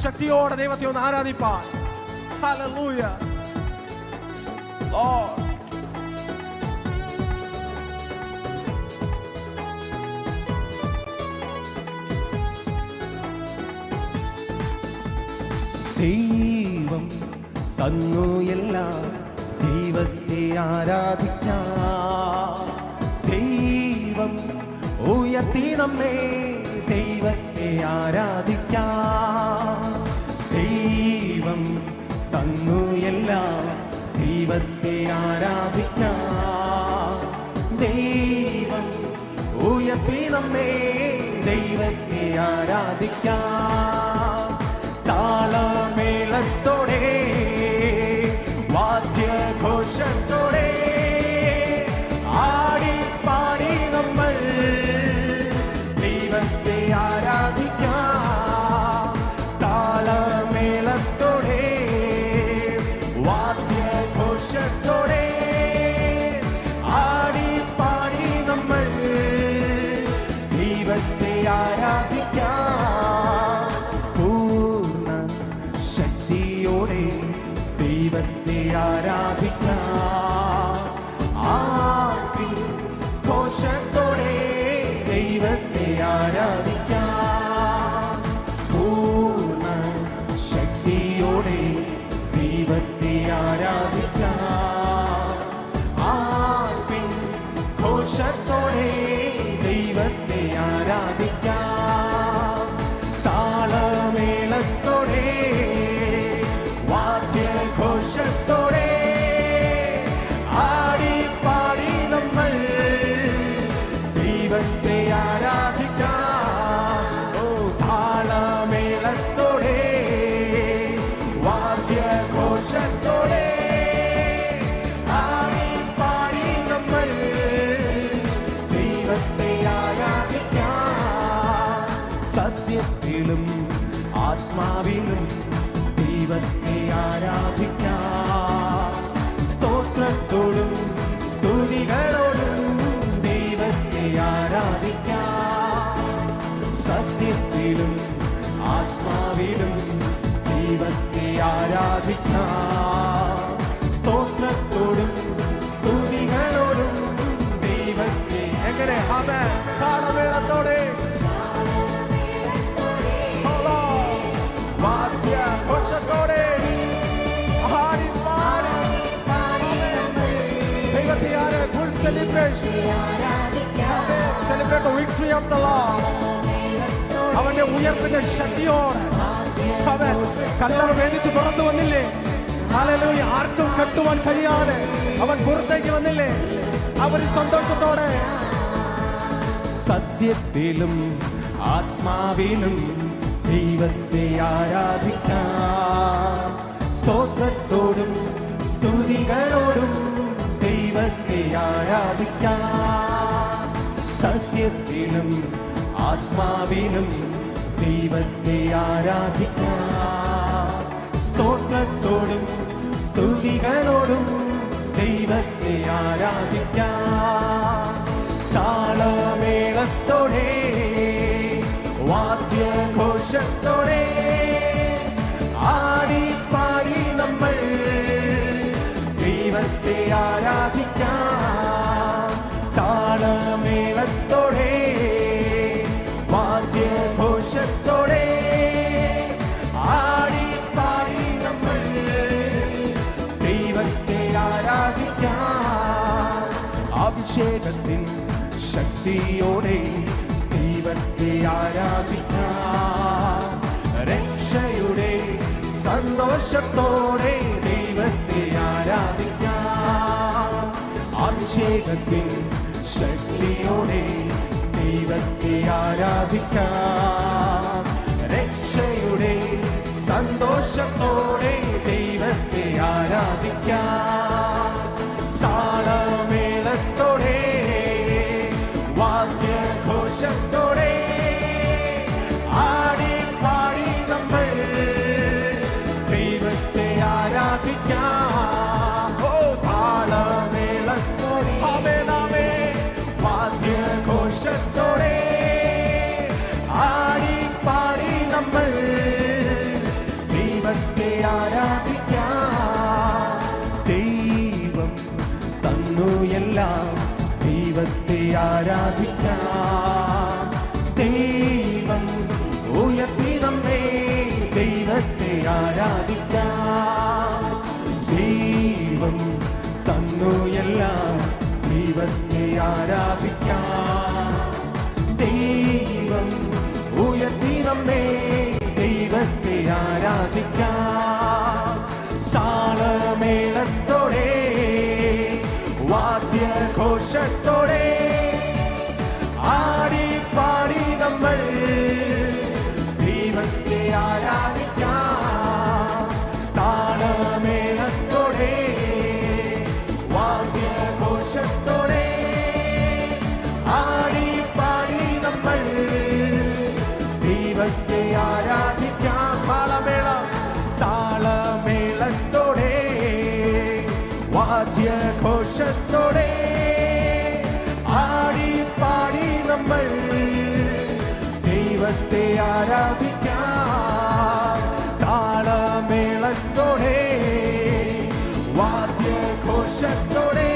ശക്തിയോടെ ദൈവത്തെ ഒന്ന് ആരാധിപ്പാൻ. ഹല്ലേലൂയ. ലോർഡ് ദൈവം തന്നു എല്ലാം, ദൈവത്തെ ആരാധിക്കാം. ദൈവം ഉയർത്തി നമ്മെ, ദൈവത്തെ ആരാധിക്കാം. ദൈവം തന്നു എല്ലാം, ദൈവത്തെ ആരാധിക്കാം. ദൈവം ഉയർത്തി നമ്മെ, ദൈവത്തെ ആരാധിക്കാം. താളമേളത്തോടെ വാദ്യഘോഷത്തോടെ ആടി പാടി നമ്മൾ ദൈവത്തെ ആരാധിക്കാം. താളമേളത്തോടെ വാദ്യഘോഷത്തോടെ ആടി പാടി നമ്മൾ ദൈവത്തെ ആരാധിക്കാം. ദൈവത്തെ ആരാധിക്കാം. ആർപ്പിൻ ഘോഷത്തോടെ ദൈവത്തെ ആരാധിക്കാം. പൂർണ്ണ ശക്തിയോടെ ദൈവത്തെ ആരാധിക്കാം. ആർപ്പിൻ ഘോഷത്തോടെ ദൈവത്തെ ആരാധിക്കാം. താളമേളത്തോടെ വാദ്യഘോഷത്തോടെ ആടി പാടി നമ്മൾ ദൈവത്തെ ആരാധിക്കാം. ഓ താളമേളത്തോടെ വാദ്യഘോഷത്തോടെ ആടി പാടി നമ്മൾ ദൈവത്തെ ആരാധിക്കാം. സത്യത്തിലും ആത്മാവിലും ദൈവത്തെ ആരാധിക്കാം. സ്തോത്രത്തോടും സ്തുതികളോടും ദൈവത്തെ ആരാധിക്കാം. സത്യത്തിലും ആത്മാവിലും ദൈവത്തെ ആരാധിക്കാം. സ്തോത്രത്തോടും സ്തുതികളോടും ദൈവത്തെ എങ്ങനെ ആമേൻ താളമേളത്തോടെ വാദ്യഘോഷത്തോടെ ആടി പാടി ദൈവത്തെ ആരാധിക്കാം. Full celebration. Celebrate the victory of the Lord. അവന്റെ ഉയർപ്പിന്റെ ശക്തിയോടെ അവൻ കല്ലറ വേദിച്ച് പുറത്തു വന്നില്ലേ? ഹല്ലേലൂയ. ആർക്കും കെട്ടുവാൻ കഴിയാതെ അവൻ പുറത്തേക്ക് വന്നില്ലേ? അവർ സന്തോഷത്തോടെ സത്യത്തിലും ആത്മാവിലും ദൈവത്തെ ആരാധിക്കാം. സ്തോത്രത്തോടും സ്തുതികളോടും ദൈവത്തെ ആരാധിക്കാം. സത്യത്തിലും ആത്മാവിലും ദൈവത്തെ ആരാധിക്കാം. സ്തോത്രത്തോടും സ്തുതികളോടും ദൈവത്തെ ആരാധിക്കാം. താളമേളത്തോടെ വാദ്യഘോഷത്തോടെ ആടി പാടി നമ്മൾ ദൈവത്തെ ആരാധിക്കാം. താളമേളത്തോടെ വാദ്യഘോഷത്തോടെ ആടി പാടി നമ്മൾ ദൈവത്തെ ആരാധിക്കാം. അഭിഷേകത്തിൻ ശക്തിയോടെ ദൈവത്തെ ആരാധിക്കാം. രക്ഷയുടെ സന്തോഷത്തോടെ ദൈവത്തെ ആരാധിക്കാം. അഭിഷേകത്തിൻ ശക്തിയോടെ ദൈവത്തെ ആരാധിക്കാം. രക്ഷയുടെ സന്തോഷത്തോടെ ദൈവത്തെ ആരാധിക്കാം. താളമേളത്തോടെ വാദ്യഘോഷത്തോടെ ആടി പാടി നമ്മൾ ദൈവത്തെ ആരാധിക്കാം. ഓ താളമേളത്തോടെ വാദ്യഘോഷത്തോടെ ആടി പാടി നമ്മൾ ആരാധിക്കാം. ദൈവം ഉയർത്തി നമ്മെ, ദൈവത്തെ ആരാധിക്കാം. ദൈവം തന്നു എല്ലാം, ദൈവത്തെ ആരാധിക്കാം. ദൈവം ഉയർത്തി നമ്മെ, ദൈവത്തെ ആരാധിക്കാം. താളമേളത്തോടെ വാദ്യഘോഷത്തോടെ ആടി പാടി നമ്മൾ ദൈവത്തെ ആരാധിക്കാം. താളമേളത്തോടെ വാദ്യഘോഷത്തോടെ ആടി പാടി നമ്മൾ ദൈവത്തെ ആരാധിക്കാം. താളമേളത്തോടെ വാദ്യഘോഷത്തോടെ ആടി പാടി നമ്മൾ ദൈവത്തെ ആരാധിക്കാം. താളമേളത്തോടെ വാദ്യഘോഷത്തോടെ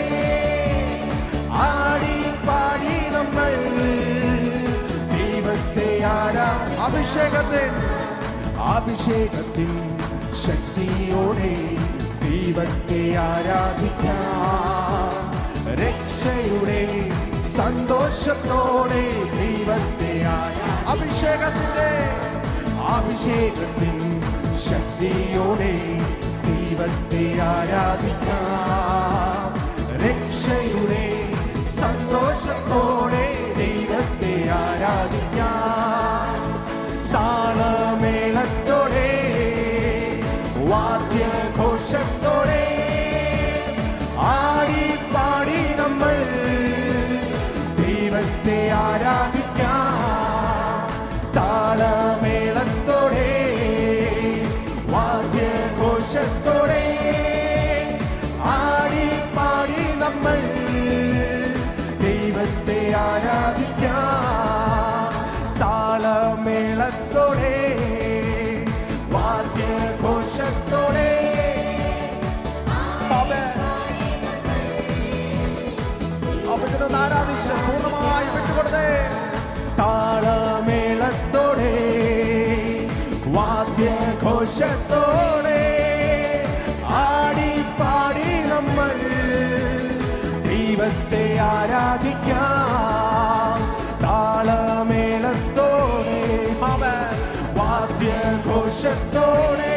ആടി പാടി നമ്മൾ ദൈവത്തെ അഭിഷേകത്തിൻ ശക്തിയോടെ ദൈവത്തെ ആരാധിക്കാം. രക്ഷയുടെ സന്തോഷത്തോടെ ദൈവത്തെ അഭിഷേകത്തിൻ ശക്തിയോടെ ദൈവത്തെ ആരാധിക്കാം. രക്ഷയുടെ സന്തോഷത്തോടെ ദൈവത്തെ ആരാധിക്കാം. താളമേളത്തോടെ വാദ്യഘോഷത്തോടെ ആടി പാടി നമ്മൾ ദൈവത്തെ ആരാധിക്കാം. താളമേളത്തോടെ വാദ്യഘോഷത്തോടെ ആടി പാടി നമ്മൾ ദൈവത്തെ ആരാധിക്കാം. താളമേളത്തോടെ വാദ്യഘോഷത്തോടെ അവനൊന്ന് ആരാധിച്ച് പൂർണ്ണമായി വിട്ടുകൊടുത്തേ. താളമേളത്തോടെ വാദ്യഘോഷത്തോടെ ആടി പാടി നമ്മൾ ദൈവത്തെ ആരാധിക്കാം. താളമേളത്തോടെ വാദ്യഘോഷത്തോടെ